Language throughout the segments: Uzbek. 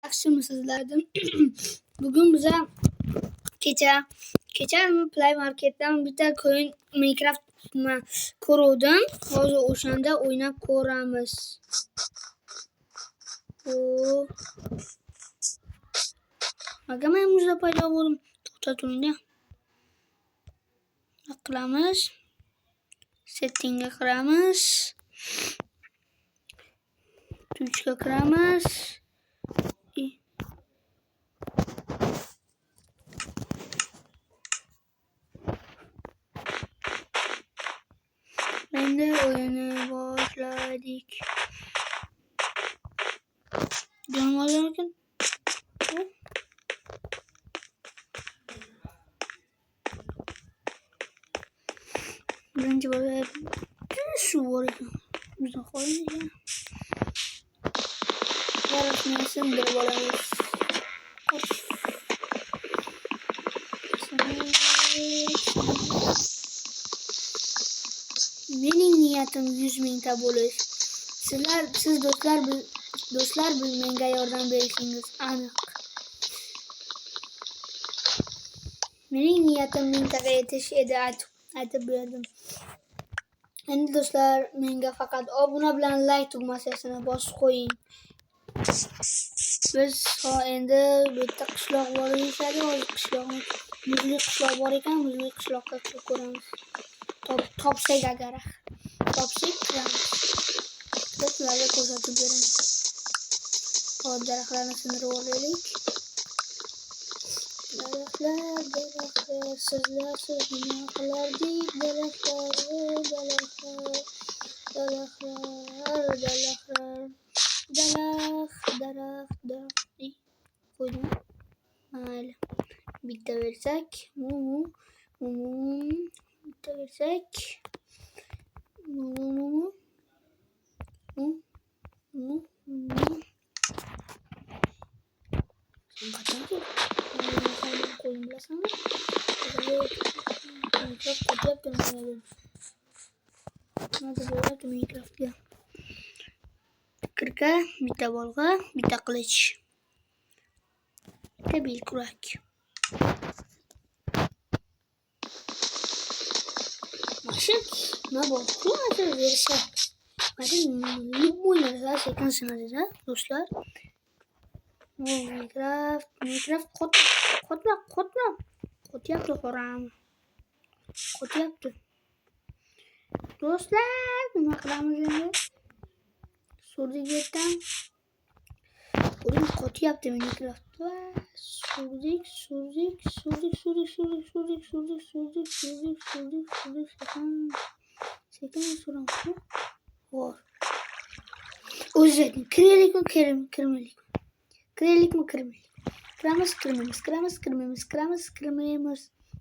Yaxshimisizlar? Bugun biza kecha Play Marketdan bitta ko'yin Minecraft ko'rdim. Hozir o'shanda o'ynab ko'ramiz. Aga men muzda paydo bo'ldim. To'xtaturingda. Qilamiz. Settingga kiramiz. Twitchga kiramiz. Endi o'yinni boshladik. Jonivor birinchi bo'lib shu bor ekan. Bizni qo'ying. Yarasini sindirib olamiz. Mening niyatim 100 mingta bo'lish. Siz do'stlar menga yordam berishingiz aniq. Mening niyatim mingtaga yetish edi, aytib berdim. Endi do'stlar menga faqat obuna bilan like tugmasini bosib qo'ying. Biz endi bitta qishloq bor deyishadi, hozir qishloqni muzli qishloq bor ekan, muzli qishloqqa kirib ko'ramiz. Topsak agar. Topsak kiramiz. Sizlarga ko'rsatib beraman. Hozir daraxtlarni sindirib olaylik. Daraxtlar, sizlar nima qilardik? Daraxtlar. Qo'ydim. Mayli. Bitta bersak, bitta bersak. Qo'yim bilasanmi? Minecraft qo'yib Minecraftga. Kirka, bitta bolg'a, bitta qilich. Bitta belkurak. Mashin nima bor? Quvvati bersa. Mashin любой narsa sekin sinadi-da, do'stlar. Minecraft qotma. Qotyapti xo'ram. Qotyapti. Do'stlar, nima qilamiz endi? Surdik yerdan. Qo'lim qotyapti Minecraft. Surdik. Sekin suramiz. Bor. O'zing kiraylikmi, kirmaylikmi? Kiraylikmi? Kirmaymiz.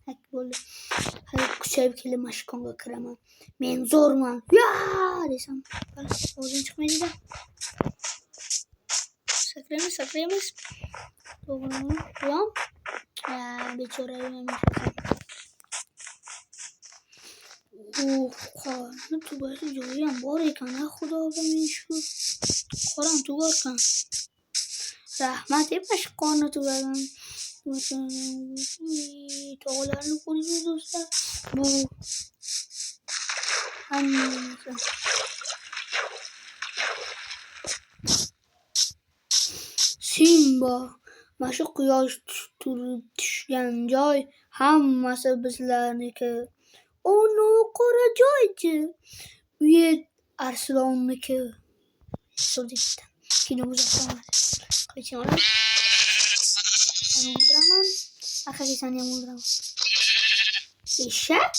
Hak bo'ldi. Hali kuchayib kelib mashkonga kiraman. Men zo'rman. Ya desam, o'zim chiqmaydi-da. Sakraymiz. To'g'rimi? Yo'q. Bechora yemaymiz. Qorni tugasi joyi ham bor ekan, xudoga ming shukr. Qoram tugarkan. Rahmat emash qorni tugagan. Tog'larni ko'ring do'stlar. Bu hammasi. Simba. Mana shu quyosh tushgan joy hammasi bizlarniki. Ono qora joychi. Uye Arslonniki. Sudikda. Kino uzoqlamadi. Qilichim olaman. O'ldiraman. Akasini ham o'ldiraman. Eshak.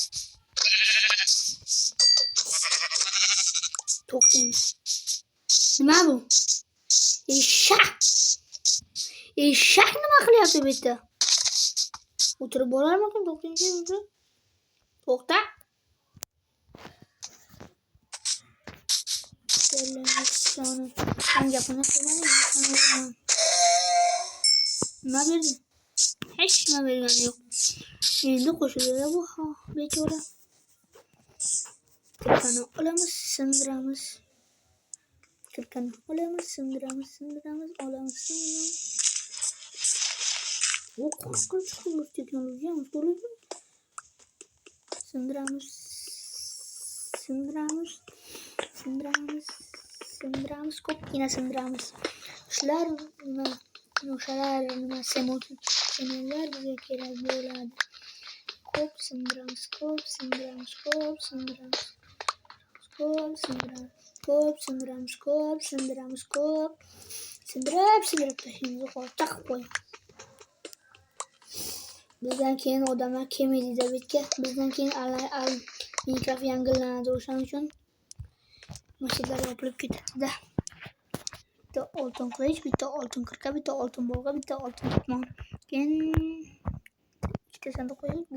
To'xtang. Nima bu? Eshak nima qilyapti bu yerda? O'tirib borarmikin? To'xtang. To'xta. Sen gapini qilmading. Nima berdi? Hech nima bergani yo'q. Endi qo'shiladi bu bechora. Kirkani olamiz, sindiramiz. Kirkani olamiz, sindiramiz, olamiz. O kuşkun çıkmış teknolojiymiş. Böyle sındıramos. Sındıramos. Sındıramos. Sındıramos. Kop yine sındıramos. Şular nima semolar bize kerak bo'ladi. Kop sındıramos. Kop sındıramos. Kop sındıramos. Kop sındıramos. Kop sındıramos. Kop sındıramos. Kop sindirib tashlaymiz. Taqib qo'ying. Bizdan keyin odamlar kelmaydi Davidga. Bizdan keyin Minecraft yangilanadi. O'shaning uchun mashinalar yopilib ketadi-da. Bitta oltin qilich, bitta oltin kirka, bitta oltin bolg'a, bitta oltin ketmon. Keyin ikkita sandiq qo'yaylik,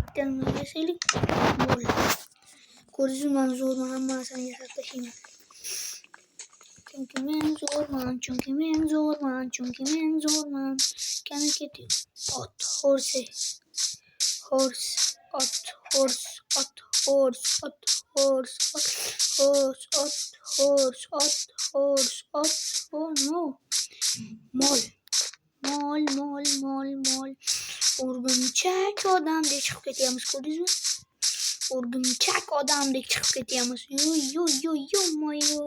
bitta nima yasaylik. Bo'ldi. Ko'rdingizmi, men zo'rman, hammasini yasab tashlayman. Chunki men zo'rman. Qani keting. Ot, horse. Horse, ot, horse, ot, horse, ot, horse, ot, horse, ot, horse, ot, horse, ot, oh no. Mol. O'rgimchak odamdek chiqib ketyapmiz, ko'rdingizmi? O'rgimchak odamdek chiqib ketyapmiz. Yo, moyo.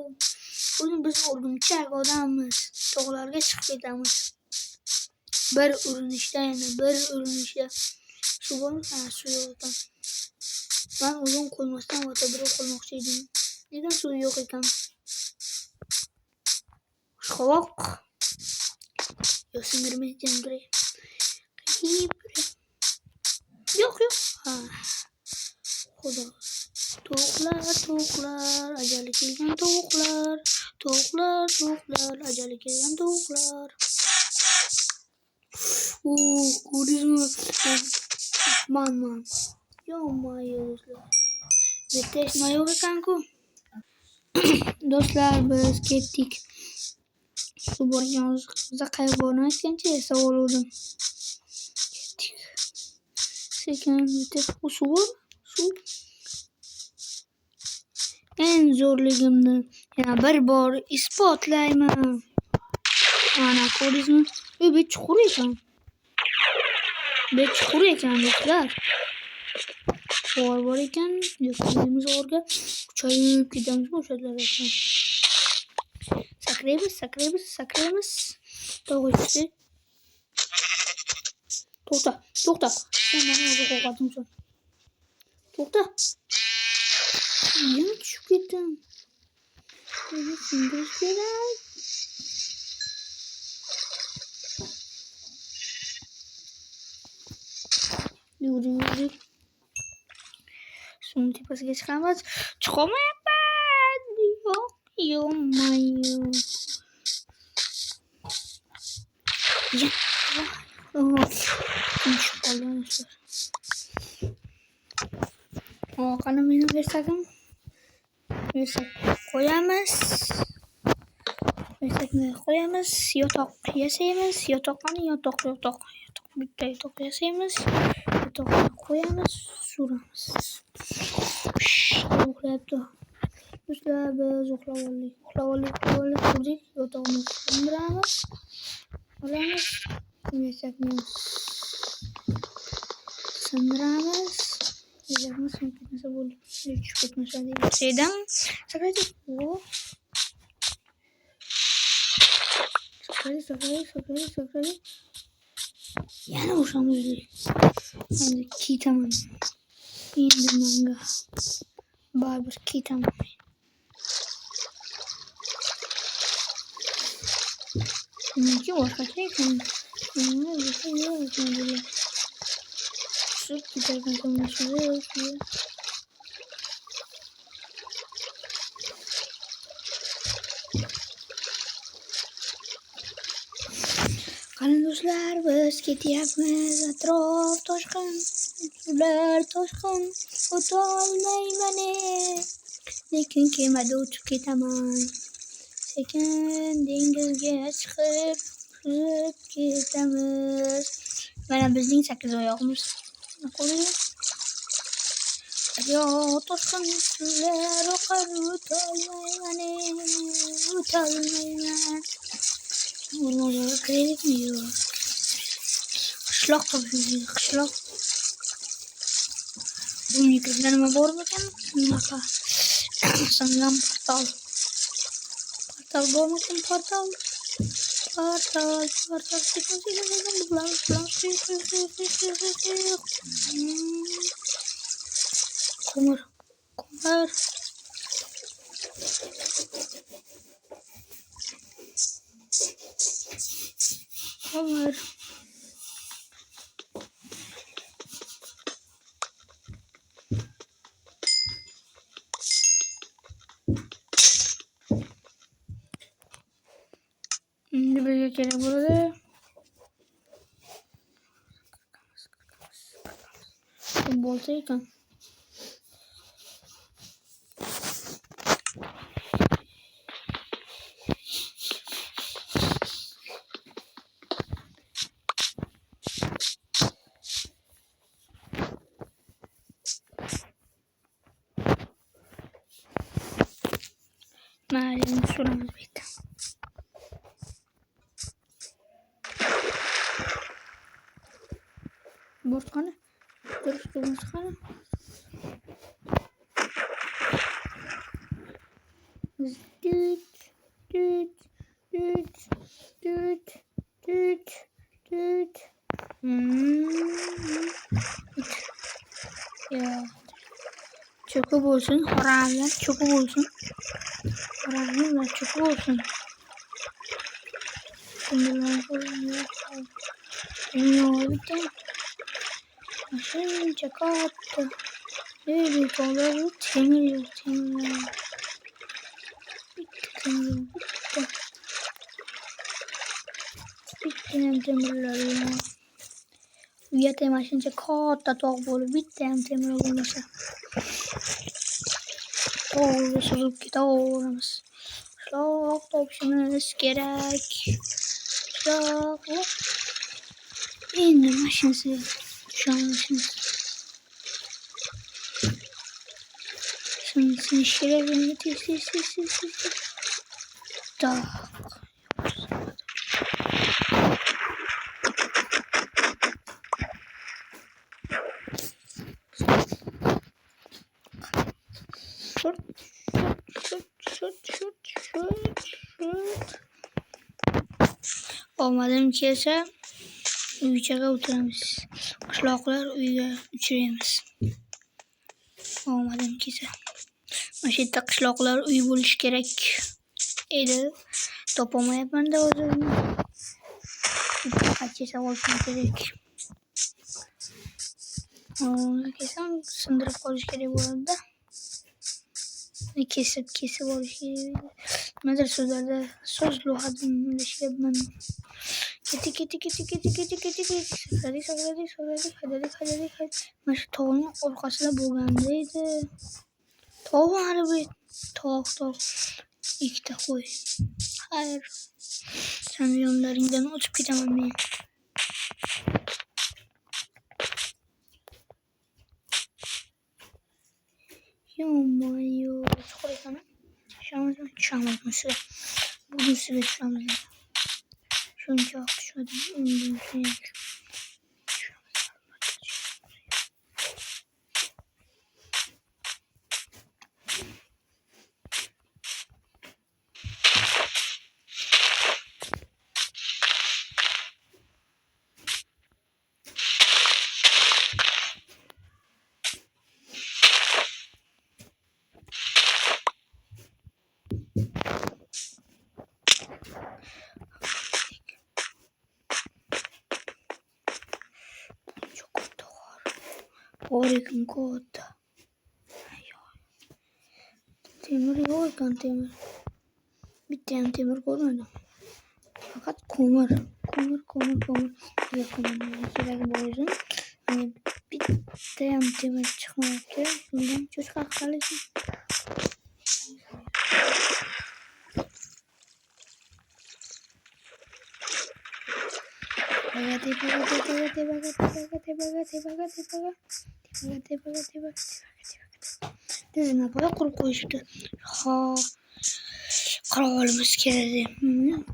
Bugün biz o'rgimchak odammiz. Tog'larga chiqib ketamiz. Bir urinishda. Suv bormi? Ha, suv yo'q ekan. Men o'zim qo'ymasdan birov qo'ymoqchi edim. Nega suv yo'q ekan? Qovoq. Yo, sindirmaydi biri. Yo'q. Ha. Xudo. Tovuqlar, ajali kelgan tovuqlar. Ajali kelgan tovuqlar. Ko'rdingizmi? Man. Yo-moyo do'stlar. Bitta nima yo'q ekan-ku. Do'stlar, biz ketdik. Suv borganimizda qayerga borayotgancha savol oldim. Ketdik. Sekin bitta suv bor. Suv. En zo'rligimni yana bir bor isbotlayman. Mana ko'rdingizmi? Bu chuqur ekan. Do'stlar. Bor ekan, yo'qligimiz o'rga kuchayib ketamiz o'shalar ekan. Sakraymiz. Tog'a chiqdik. To'xta. Sen meni o'zi qo'rqatimsan. To'xta. Yana tushib ketdim. Buni sindirish kerak. Yuring. Suvning tepasiga chiqamiz. Chiqolmayapman. Yo-moyo. Tushib qoldim. Qani meni versak qo'yamiz. Yotoq yasaymiz. Yotoq. Bitta yotoq yasaymiz. Yotoqni qo'yamiz, suramiz. Uxlayapti. Do'stlar, biz uxlab oldik. Turdik. Yotoqni sindiramiz. Olamiz. Yasakni sindiramiz. Yasakni sindirmasa bo'ldi. Tushib ketmasa deb dedim. Sakraydik. Sakraydik. Yana o'shamizdik. Endi ketaman. Endi menga baribir ketaman. Nega boshqacha ekan? Sut ketarkan tomosha. Qani do'stlar, biz ketyapmiz. Atrof toshqin, ular toshqin. O'tolmayman, lekin kemada o'tib ketaman. Sekin dengizga chiqib suzib ketamiz. Mana bizning 8 oyoqmiz. Qo'ying. Yo, toshqin suvlar oqar, o'tolmayman. O'rmonga kiradikmi? Yo'q. Qishloq topishimiz, qishloq. Bu mikrofon nima bor ekan? Bunaqa. Sanam portal. Portal bormikan? Portal. Ko'mir. Ko'mir. Ko'mir. Şimdi böyle kere burada. Bolta ekan. Malum suramız bitti. Borçkanı. Dürüstü borçkanı. Düt. Düt. Düt. Düt. Düt. Düt. Ya. Çöküp olsun. Haramlar çöküp olsun. Haramlar çöküp olsun. Şimdi ben koyayım. Ne bitti? Aşırı çakattı. Evet, olur. Temir. Bitti temir. Bitti temirler ya. Uyatayım aşınca katta tağ böyle bitti hem temir olmasa. Doğru sızıp gidiyoruz. Şlak topşumuz gerek. Şlak. İndim maşinesi. Şu an maşinesi. Şimdi şerefini tis. Tak. Olmadım ki ise uyuyacağa oturamiz. Qishloqlar uyga uchiramiz. Olmadım ki ise. Mana shu yerda qishloqlar uy bo'lishi kerak edi. Topolmayapman da o'zimni. Qancha olishim kerak. Kesam sindirib qolish kerak bo'ladi. Kesib olish kerak. Nimadir so'zlarda so'z lug'atini ishlayapman. Keti. Sakladik. Mana shu tog'ning orqasida bo'lganda edi. Tog' harbiy tog'. Ikkita qo'y. Xayr. Sen yonlaringdan o'tib ketaman men. Yo, chuqur ekan. Tushamiz. Bugun sizga tushamiz. Shuncha tushmadim. Oregon koda. Temir yok kan temir. Bitti hem temir koymadım. Fakat kömür. Sürekli boyunca. Hani bitti hem temir çıkmadı. Bundan çocuk kalkalısın. Dizine böyle kurup koymuştu. Ha, kralımız geldi.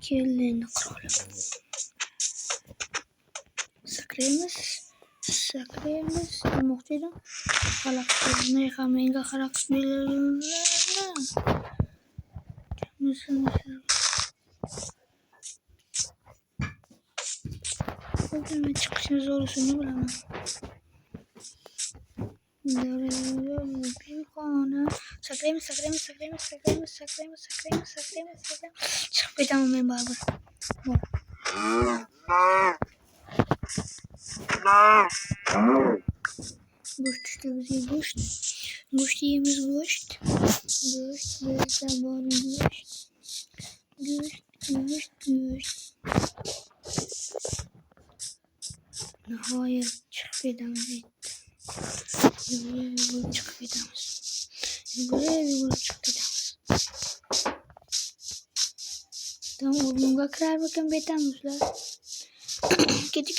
Geldi kralım. sakraymiz. Demoqchiydim. Xalaqni menga qarab ben çıkışını zorlusunu bilemem. Bir konu. Sakraymiz. Çıkıp gidemem ben barbar. Goşt işte bize goşt. Goşt yiyemiz goşt. Goşt böyle barın goşt. Goşt. Nihayet çıkıp gidemez. Buraya çıkıp gidemez. Tamam oğlumga kirar bakın betamızlar. Kedi.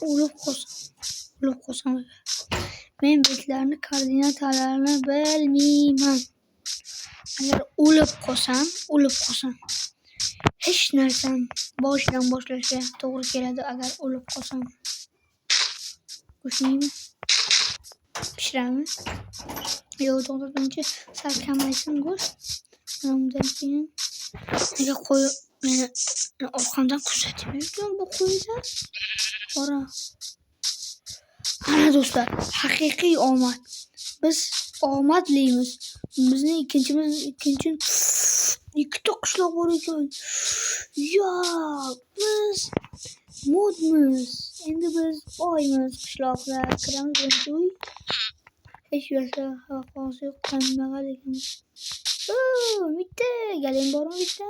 Ulup kosam. Men betlerini koordinatalarını bilmeyman. Agar ulup kosam. Hech narsam boshidan boshlashga to'g'ri keladi agar o'lib qolsam. Qo'shmaymi? Pishiramiz. Yo'q, to'g'ri sal kamaysin go'sht. Undan keyin nega qo'yib meni orqamdan kuzatib yurgan bu qo'yda. Qora. Ana do'stlar, haqiqiy omad. Biz omadlimiz. Bizning ikkinchi ikkita qishloq bor ekan. Ya, biz modmiz. Endi biz boymiz qishloqda. Kiramiz uy. Hech narsa xavf yo'q, qandaqa ekan. Bitta galim bormi bitta?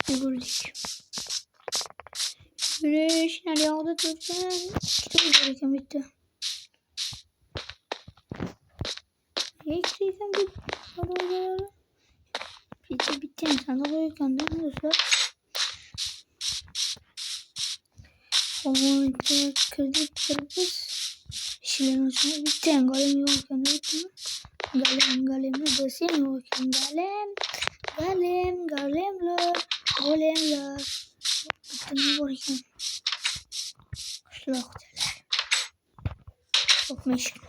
Yugurdik. Yurish naryoqda tursin. Ikkita bor ekan bitta. Ekstrayken bitti insanda koyuyorken dostlar. Ama kırdık. İşlerin hoşuna bitti. Galem yokken de bitti mi? Galemle desin yokken galemler. Bitti mi borken? Kışlak derler. Çok meşgul.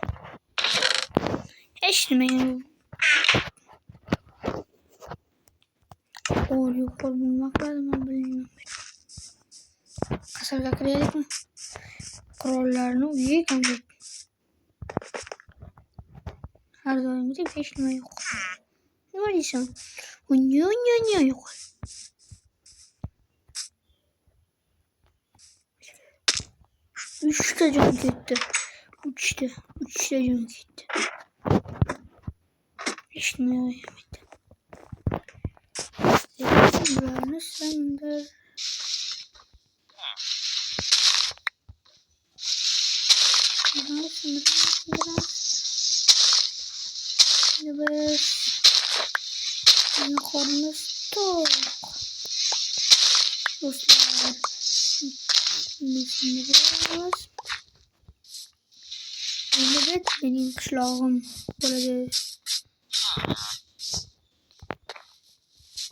Eşlemeyin. Yok bulmak lazım ben bilmiyorum. Kasarga kırıyorduk mu? Kurallarını uyuyken de. Her zaman bir eşleme yok. Ne var insan? Unya yok. Üçte can gitti. Üçte can gitti. Eşleme yok. Buranı söndür. Evet. Yukarımız tok. Dostlar. Bismillah. Evet benim kışlağım. Böyle.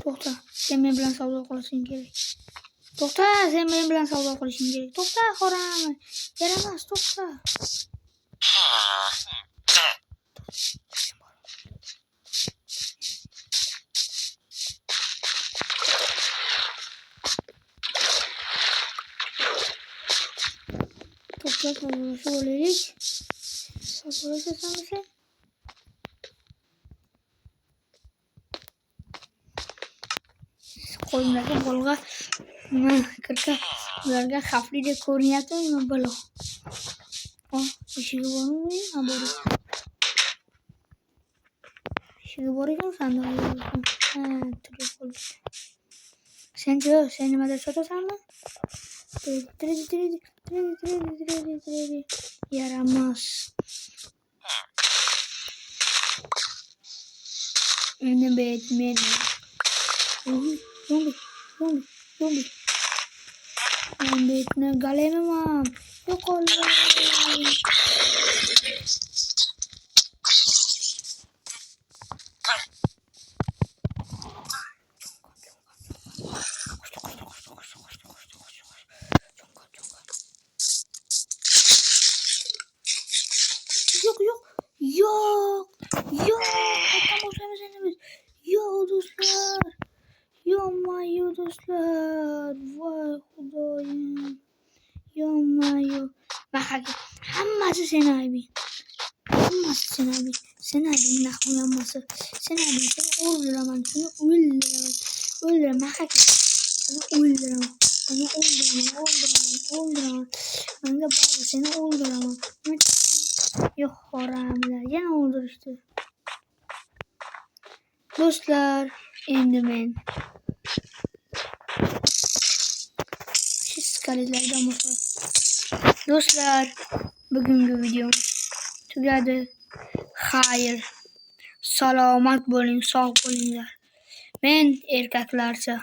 To'xta, sen men bilan savdo qilishing kerak. To'xta, xo'rami. Yaramas, to'xta. To'xta, savdolasha olaylik. Savdolashasan sen? Qo'limdagi bolg'a kirka ularga xavfli deb ko'rinyaptimi balo? Eshigi bormi? Bor ekan. Eshigi bor ekan, sandiq yo'q. Turib qoldi. Sen-chi, sen nimada sotasanmi? Tredi. Yaramas. Endi Batman. Zombi. Ben Batman galemim. Yok oğlum. Yo do'stlar. Yo do'stlar. Voy xudoyim. Yo. Mahaka. Hammasi sen aybing. Hammasi sen aybing. Sen aybing nahv uyanması. Sen aybing. Seni o'ldiraman. O'ldiraman. Mahaka. Seni o'ldiraman. Menga bari seni o'ldiraman. Yo'q, xoramlar. Yana o'ldirishdi. Do'stlar, endi men shu skaletlardan boshqa. Do'stlar, bugungi videom tugadi. Xayr. Salomat bo'ling, sog' bo'linglar. Men erkaklarcha